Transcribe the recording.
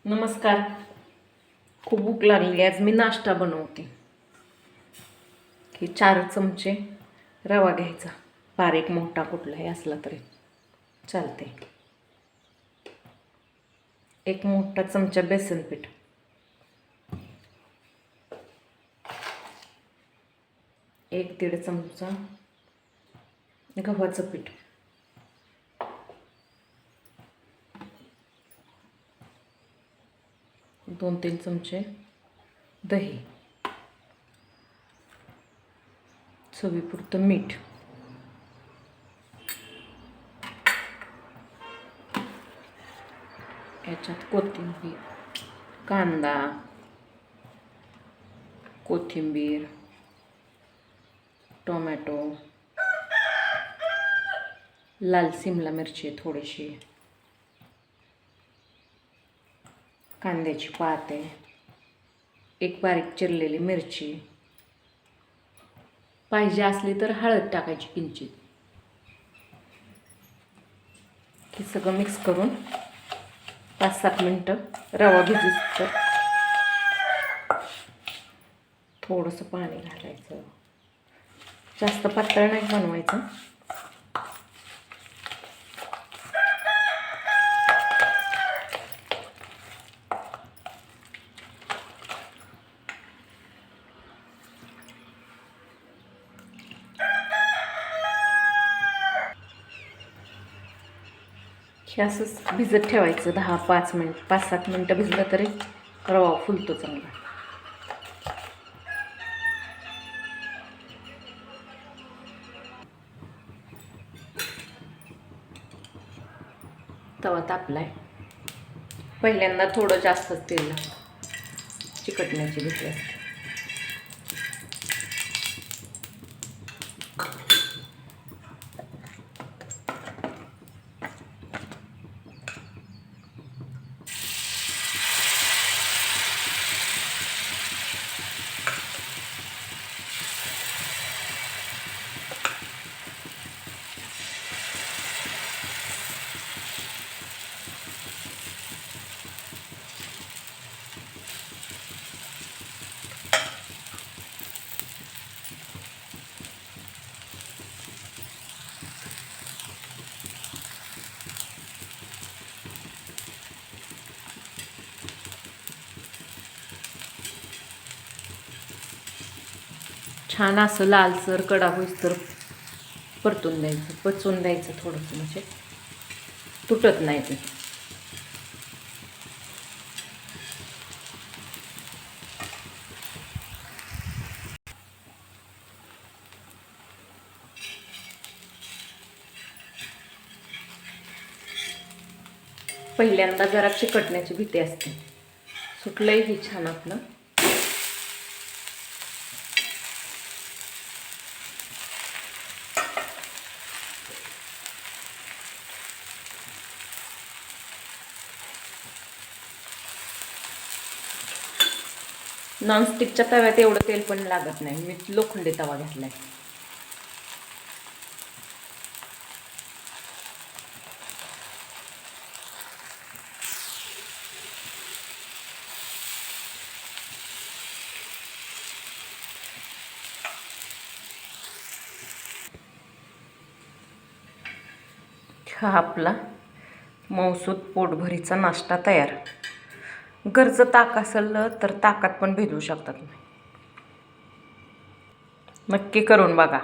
नमस्कार. खूप भूक लागली. आज मी नाश्ता बनवते. की 4 चमचे रवा घ्यायचा, बारीक मोठा कुठलाही असला तरी चालते. 1 मोठा चमचा बेसन पीठ, 1-1.5 चमचा गव्हाचं पीठ, 2-3 चमचे दही, चवीपुरतं मीठ, याच्यात कोथिंबीर, कांदा, कोथिंबीर, टोमॅटो, लाल सिमला मिरची थोडीशी, कांद्याची पाते, 1 बारीक चिरलेली मिरची, पाहिजे असली तर हळद टाकायची किंचित. हे सगळं मिक्स करून 5-7 मिनटं रवा भिजूस तर थोडंसं पाणी घालायचं. जास्त पातळ नाही बनवायचं. हे असंच भिजत ठेवायचं 10-5 मिनिट, 5-7 मिनटं भिजलं तरी रवा फुलतो चांगला. तवा तापलाय. पहिल्यांदा थोडं जास्त तेल चिकटण्याची भीती असते. छान असं लालसर कडा होईस तर परतून द्यायचं, पचवून द्यायचं थोडंसं, म्हणजे तुटत नाही ते. पहिल्यांदा जरा चिकटण्याची भीती असते. सुटलंय ही छान आपलं. नॉनस्टिकच्या तव्यात एवढं तेल पण लागत नाही. मी लोखंडी तवा घेतलाय. हा आपला मौसूद पोटभरीचा नाश्ता तयार. गरज ताक असेल तर ताकात पण भिजवू शकतात. नक्की करून बघा.